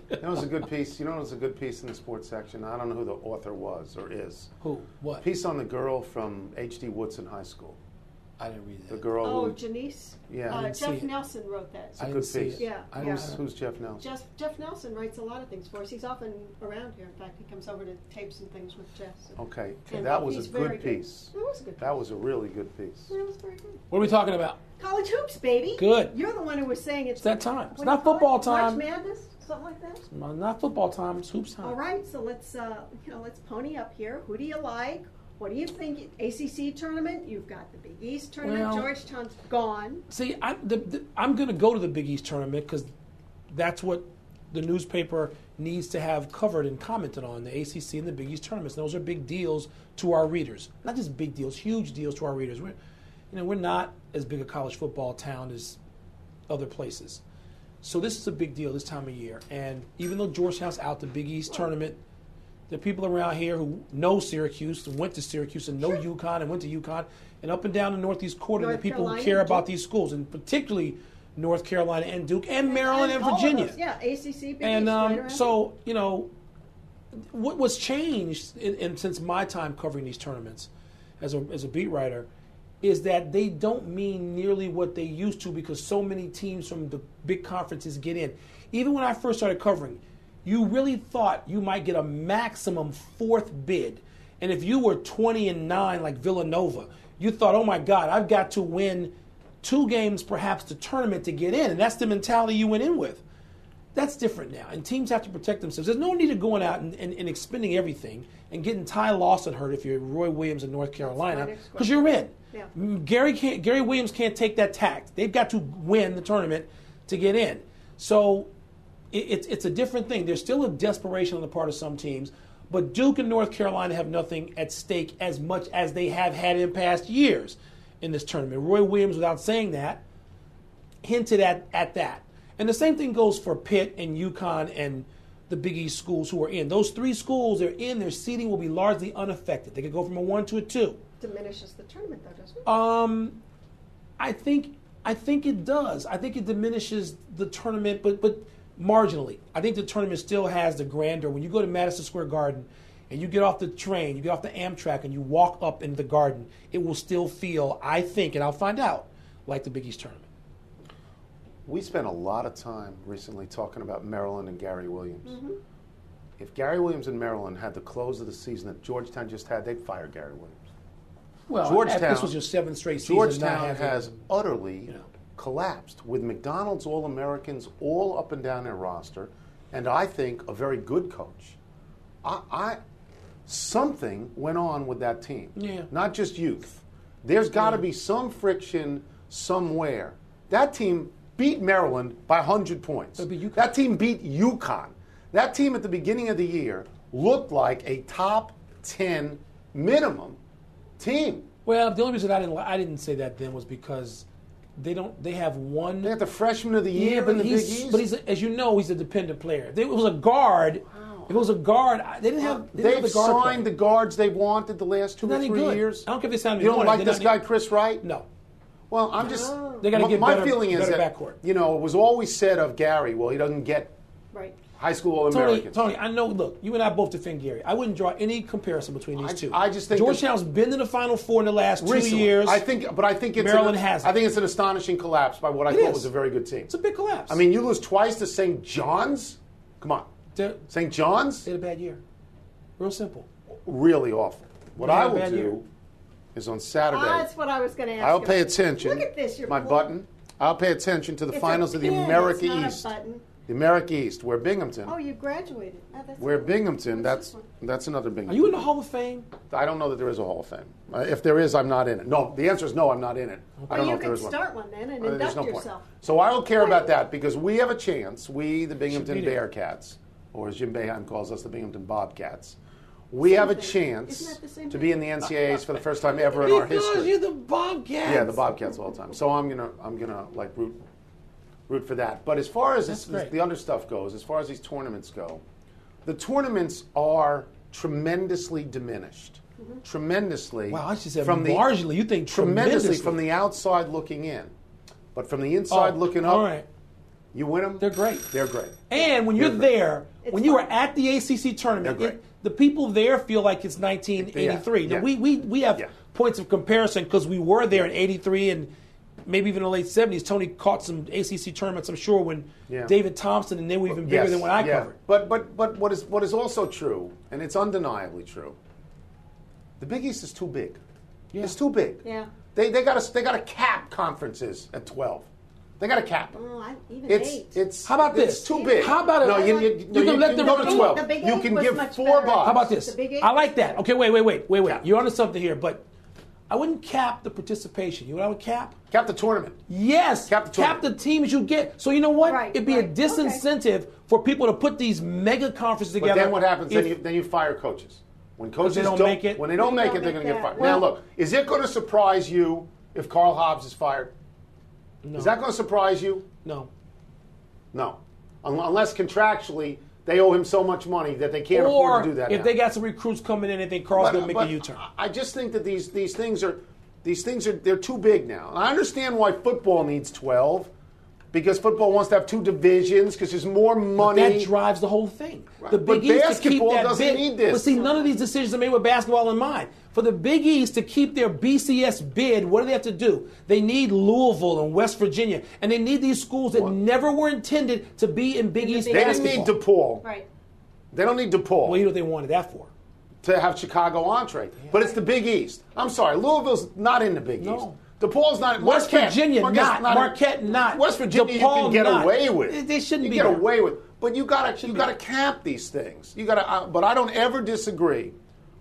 That was a good piece. You know, it was a good piece in the sports section. I don't know who the author was or is. Who? What? Piece on the girl from H.D. Woodson High School. I didn't read that. The girl who... Janice? Yeah. Jeff Nelson wrote that. It's a good piece. Yeah. Who's Jeff Nelson? Jeff Nelson writes a lot of things for us. He's often around here. In fact, he comes over to tapes and things with Jeff. So. Okay. And that was a good good. piece. It was a good piece. That was a really good piece. It was very good. What are we talking about? College hoops, baby. Good. You're the one who was saying It's that time. It's not football time. March Madness, something like that. It's not football time. It's hoops time. All right, so let's pony up here. Who do you like? What do you think? ACC tournament? You've got the Big East tournament. Well, Georgetown's gone. See, I'm going to go to the Big East tournament because that's what the newspaper needs to have covered and commented on, the ACC and the Big East tournaments. Those are big deals to our readers. Not just big deals, huge deals to our readers. We're not as big a college football town as other places. So this is a big deal this time of year. And even though Georgetown's out the Big East tournament, there are people around here who know Syracuse, and went to Syracuse, and know UConn, and went to UConn, and up and down the Northeast Quarter, the people who care about these schools, and particularly North Carolina and Duke, and Maryland and Virginia. Yeah, ACC, Big East. And so, what's changed since my time covering these tournaments as a beat writer is that they don't mean nearly what they used to because so many teams from the big conferences get in. Even when I first started covering, you really thought you might get a maximum fourth bid. And if you were 20-9 like Villanova, you thought, oh my God, I've got to win 2 games, perhaps the tournament to get in. And that's the mentality you went in with. That's different now. And teams have to protect themselves. There's no need of going out and expending everything and getting Ty Lawson hurt if you're Roy Williams in North Carolina because you're in. Yeah. Gary Williams can't take that tact. They've got to win the tournament to get in. So it's a different thing. There's still a desperation on the part of some teams, but Duke and North Carolina have nothing at stake as much as they have had in past years in this tournament. Roy Williams, without saying that, hinted at that. And the same thing goes for Pitt and UConn and the Big East schools who are in. Those 3 schools are in. Their seeding will be largely unaffected. They could go from a 1 to a 2. Diminishes the tournament, though, doesn't it? I think it does. I think it diminishes the tournament, but marginally. I think the tournament still has the grandeur. When you go to Madison Square Garden and you get off the train, you get off the Amtrak, and you walk up into the Garden, it will still feel, I think, and I'll find out, like the Big East tournament. We spent a lot of time recently talking about Maryland and Gary Williams. Mm-hmm. If Gary Williams and Maryland had the close of the season that Georgetown just had, they'd fire Gary Williams. Well, Georgetown, this was your 7th straight season. Georgetown has utterly collapsed with McDonald's All-Americans all up and down their roster, and I think a very good coach. Something went on with that team, not just youth. There's got to be some friction somewhere. That team beat Maryland by 100 points. That team beat UConn. That team at the beginning of the year looked like a top 10 minimum team. Well, the only reason I didn't say that then was because they have one. They have the freshman of the year in the Big East. But as you know, he's a dependent player. If it was a guard, they didn't have. They've signed the guards they wanted the last 2 or 3 years. I don't care if they signed. You don't like this guy, Chris Wright? No. Well, I'm just. They got to get my feeling is that backcourt. It was always said of Gary. Well, he doesn't get high school All-Americans. Tony, I know. Look, you and I both defend Gary. I wouldn't draw any comparison between these two. I just think Georgetown's been in the Final Four in the last 2 years. I think it's Maryland has. I think it's an astonishing collapse by what I thought was a very good team. It's a big collapse. I mean, you lose twice to St. John's. Come on, St. John's. They had a bad year. Real simple. Really awful. What I will do is on Saturday. That's what I was going to ask. I'll pay attention. Look at this. My button. I'll pay attention to the finals of the America East. The America East. We're Binghamton. Oh, you graduated. We're Binghamton. That's another Binghamton. Are you in the Hall of Fame? I don't know that there is a Hall of Fame. If there is, I'm not in it. No, the answer is no, I'm not in it. Okay. I don't know if there is one. You can start one then and induct yourself. So I don't care about that because we have a chance, we, the Binghamton Bearcats, or as Jim Boeheim calls us, the Binghamton Bobcats, we have a chance to be in the NCAAs for the first time ever in our history. Because you're the Bobcats. Yeah, the Bobcats all the time. So I'm gonna like root for that. But as far as the other stuff goes, as far as these tournaments go, the tournaments are tremendously diminished. Mm-hmm. Tremendously. Wow, I should say marginally. You think tremendously from the outside looking in, but from the inside looking up. All right. You win them. They're great. They're great. And when you're there, when you were at the ACC tournament, the people there feel like it's 1983. Now, we have points of comparison because we were there in 83 and maybe even in the late 70s. Tony caught some ACC tournaments, I'm sure, when David Thompson, and they were even bigger than what I covered. But what is also true, and it's undeniably true, the Big East is too big. Yeah. It's too big. Yeah. They got to cap conferences at 12. They got to cap them. Even 8. How about this? It's too big. How about you can let them go to 12. You can give 4 bucks. How about this? I like that. Okay, wait. You're onto something here, but I wouldn't cap the participation. You know what I would cap? Cap the tournament. Yes. Cap the teams you get. So you know what? Right, It'd be a disincentive for people to put these mega conferences together. But then what happens? Then you fire coaches. When coaches don't make it, they're going to get fired. Now look, is it going to surprise you if Carl Hobbs is fired? No. Is that going to surprise you? No. Unless contractually they owe him so much money that they can't afford to do that. Or if they got some recruits coming in and think Carl's going to make a U-turn. I just think that these things are they're too big now. And I understand why football needs 12. Because football wants to have 2 divisions because there's more money. But that drives the whole thing. Right. The Big East to keep that doesn't need this. But see, none of these decisions are made with basketball in mind. For the Big East to keep their BCS bid, what do they have to do? They need Louisville and West Virginia, and they need these schools that never were intended to be in Big East basketball. They didn't need DePaul. Right. They don't need DePaul. Well, you know what they wanted that for? To have Chicago entree. Yeah. But it's the Big East. I'm sorry, Louisville's not in the Big East. DePaul's not. West Virginia not. Marquette not. West Virginia DePaul you can get not. away with. They shouldn't be. You get away with. But you got to cap these things. You got to. But I don't ever disagree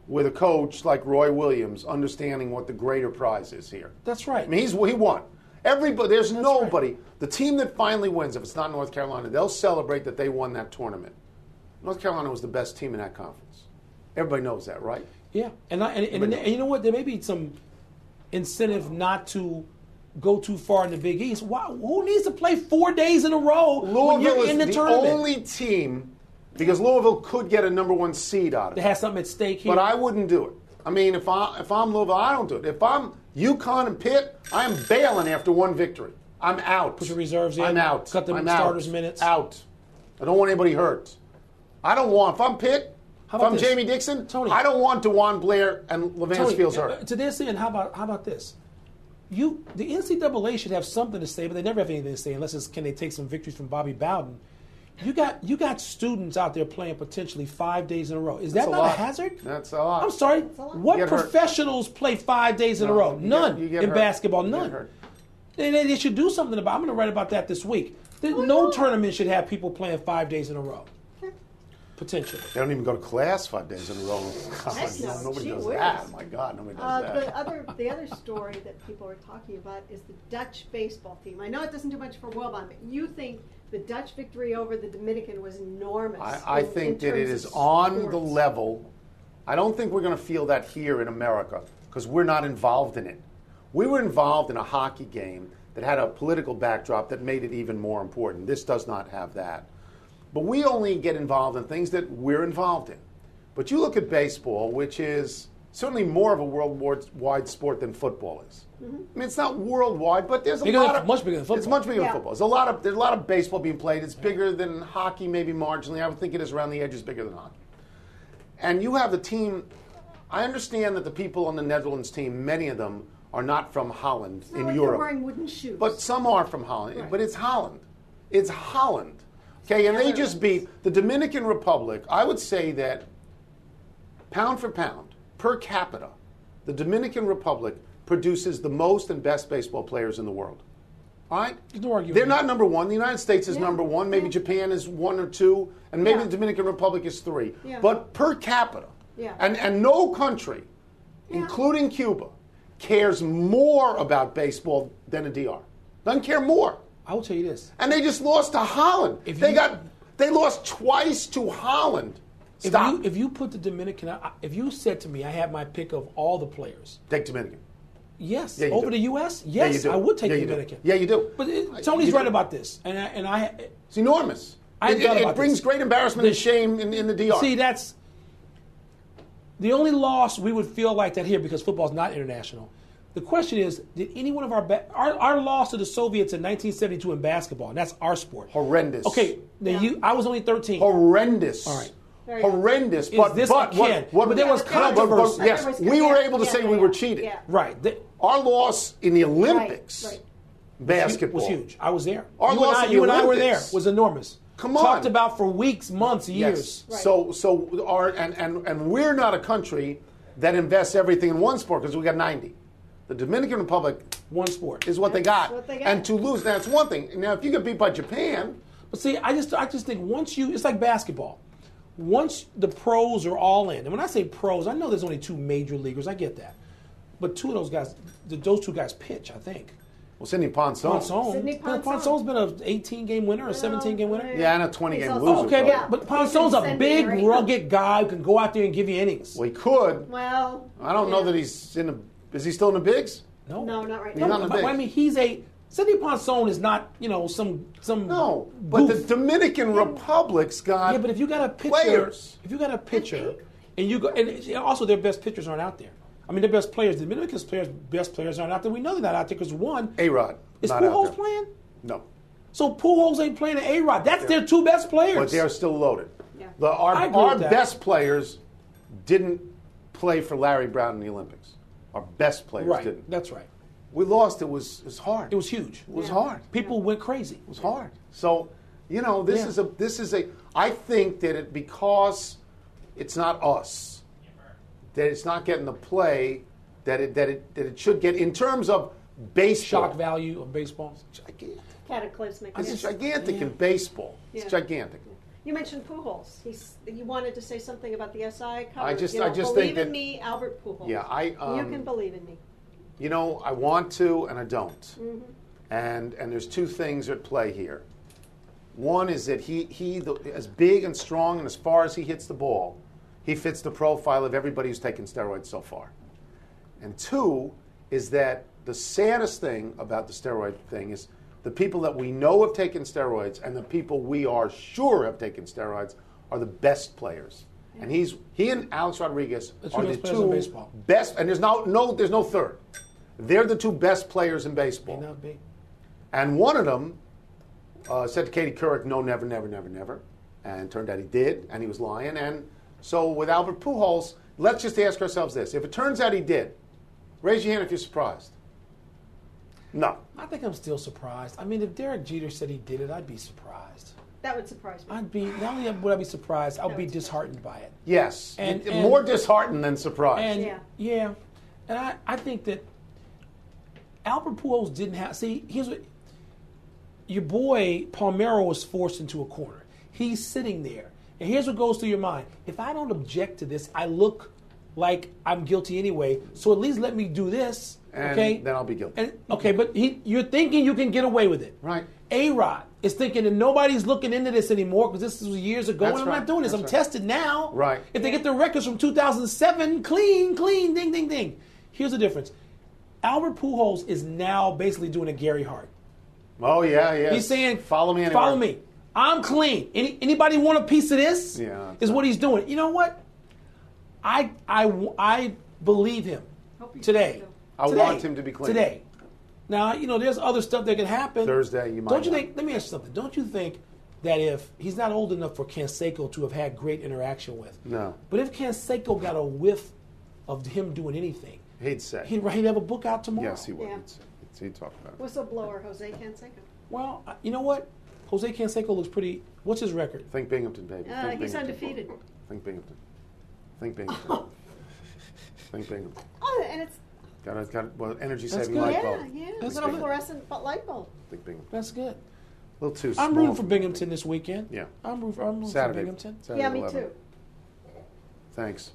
with a coach like Roy Williams understanding what the greater prize is here. That's right. I mean, he won. Everybody. There's nobody. Right. The team that finally wins, if it's not North Carolina, they'll celebrate that they won that tournament. North Carolina was the best team in that conference. Everybody knows that, right? Yeah, and you know what? There may be some incentive not to go too far in the Big East. Who needs to play 4 days in a row when you're in the tournament? Louisville is the only team, because Louisville could get a number 1 seed out of it. They have something at stake here. But I wouldn't do it. I mean, if I'm Louisville, I don't do it. If I'm UConn and Pitt, I'm bailing after 1 victory. I'm out. Put your reserves in. I'm out. Cut the starters' minutes. Out. I don't want anybody hurt. I don't want, if I'm Pitt, if I'm Jamie Dixon, Tony, I don't want DeJuan Blair and Levance Fields hurt. To this end, how about this? The NCAA should have something to say, but they never have anything to say unless can they take some victories from Bobby Bowden. You got students out there playing potentially 5 days in a row. Is that not a hazard? That's a lot. I'm sorry. What professionals play 5 days in a row? None in basketball. None. They should do something about it. I'm going to write about that this week. No tournament should have people playing 5 days in a row. Potentially. They don't even go to class 5 days in a row. God, nobody does that. Oh my God, nobody does that. The other story that people are talking about is the Dutch baseball team. I know it doesn't do much for Wilbon, but you think the Dutch victory over the Dominican was enormous. I think that it is on the level. I don't think we're going to feel that here in America because we're not involved in it. We were involved in a hockey game that had a political backdrop that made it even more important. This does not have that. But we only get involved in things that we're involved in. But you look at baseball, which is certainly more of a worldwide sport than football is. Mm-hmm. I mean, it's not worldwide, but there's much bigger than football. It's much bigger than football. There's a lot of baseball being played. It's bigger than hockey, maybe marginally. I would think it is around the edges bigger than hockey. And you have the team. I understand that the people on the Netherlands team, many of them are not from Holland in Europe. They're wearing wooden shoes. But some are from Holland. Right. But it's Holland. It's Holland. Okay, and they just beat the Dominican Republic. I would say that pound for pound, per capita, the Dominican Republic produces the most and best baseball players in the world. All right? They're not number 1. The United States is number 1. Maybe Japan is 1 or 2. And maybe the Dominican Republic is 3. Yeah. But per capita, and no country, including Cuba, cares more about baseball than a DR. Doesn't care more. I will tell you this. And they just lost to Holland. They lost twice to Holland. Stop. If you put the Dominican, if you said to me, I had my pick of all the players. Take Dominican. Yes. Over the U.S.? Yes, I would take the Dominican. Yeah, you do. But Tony's right about this. And it's enormous. It brings great embarrassment and shame in the DR. See, that's the only loss we would feel like that here because football's not international. The question is, did any one of our loss to the Soviets in 1972 in basketball, and that's our sport. Horrendous. Okay, I was only 13. Horrendous. All right. Horrendous. But there was controversy. Yes, we were able to say we were cheated. Yeah. Right. Our loss in the Olympics, basketball, was huge. I was there. You and I were there. Was enormous. Come on. Talked about for weeks, months, years. Yes. Right. So we're not a country that invests everything in one sport because we got 90. The Dominican Republic, one sport, is what they got. And to lose, that's one thing. Now, if you get beat by Japan, but see, I just think it's like basketball. Once the pros are all in, and when I say pros, I know there's only 2 major leaguers. I get that, but 2 of those two guys pitch. I think. Well, Sidney Ponson. Ponce's been an 18-game winner, a 17-game winner. Yeah, and a 20-game loser. Okay, but Ponce's a big, rugged guy who can go out there and give you innings. Well, he could. Well, I don't know that he's in the. Is he still in the bigs? No, not right now. He's not in the bigs. I mean, Sidney Ponson is not, some. No, but goof. the Dominican Republic's got. Yeah, but if you got a pitcher, and also their best pitchers aren't out there. I mean, their best players, the Dominican's best players aren't out there. We know they're not out there because one. A-Rod. Is Pujols playing? No. So Pujols ain't playing A-Rod. That's their 2 best players. But they are still loaded. Yeah. Our best players didn't play for Larry Brown in the Olympics. Our best players didn't. That's right. We lost. It was hard. It was huge. It was hard. People went crazy. It was hard. So, this is a. I think that because it's not us, that it's not getting the play that it should get in terms of baseball. Shock value of baseball. Gigantic. Cataclysmic. It's gigantic in baseball. Yeah. It's gigantic. You mentioned Pujols. You wanted to say something about the SI cover. I just think believe in me, Albert Pujols. Yeah, you can believe in me. I want to and I don't. Mm-hmm. And there's 2 things at play here. One is that he as big and strong and as far as he hits the ball, he fits the profile of everybody who's taken steroids so far. And 2 is that the saddest thing about the steroid thing is the people that we know have taken steroids and the people we are sure have taken steroids are the best players. Yeah. And he and Alex Rodriguez are the 2 best, and there's no third. They're the 2 best players in baseball. May not be. And one of them said to Katie Couric, no, never, never, never, never. And turned out he did, and he was lying. And so with Albert Pujols, let's just ask ourselves this. If it turns out he did, raise your hand if you're surprised. No. I think I'm still surprised. I mean, if Derek Jeter said he did it, I'd be surprised. That would surprise me. Not only would I be surprised, I'll be disheartened by it. Yes. And more disheartened than surprised. And, yeah. And I think that Albert Pujols didn't have. See, here's what. Your boy Palmeiro was forced into a corner. He's sitting there. And here's what goes through your mind. If I don't object to this, I look like I'm guilty anyway. So at least let me do this. And then I'll be guilty. But you're thinking you can get away with it. Right. A-Rod is thinking that nobody's looking into this anymore because this was years ago. That's and I'm not doing this. I'm tested now. Right. If they get the records from 2007, clean, ding, ding, ding. Here's the difference. Albert Pujols is now basically doing a Gary Hart. Oh, yeah. He's saying, follow me anywhere. Follow me. I'm clean. Anybody want a piece of this? Yeah. Is what he's doing. You know what? I believe him today. I want him to be clean. Today. Now, there's other stuff that can happen. Thursday, you might. Don't you think? Let me ask you something. Don't you think that if he's not old enough for Canseco to have had great interaction with? No. But if Canseco got a whiff of him doing anything, he'd say he'd have a book out tomorrow. Yes, he would. Yeah. He'd talk about it. Whistleblower Jose Canseco. Well, you know what? Jose Canseco looks pretty. What's his record? Think Binghamton, baby. He's undefeated. Think Binghamton. Think Binghamton. Think Binghamton. Oh, and it's got energy saving light bulb. Yeah. That's a little fluorescent light bulb. Think Binghamton. That's good. A little too small. I'm rooting for Binghamton this weekend. Yeah. I'm rooting Saturday. for Binghamton. Saturday yeah, me 11. too. Thanks.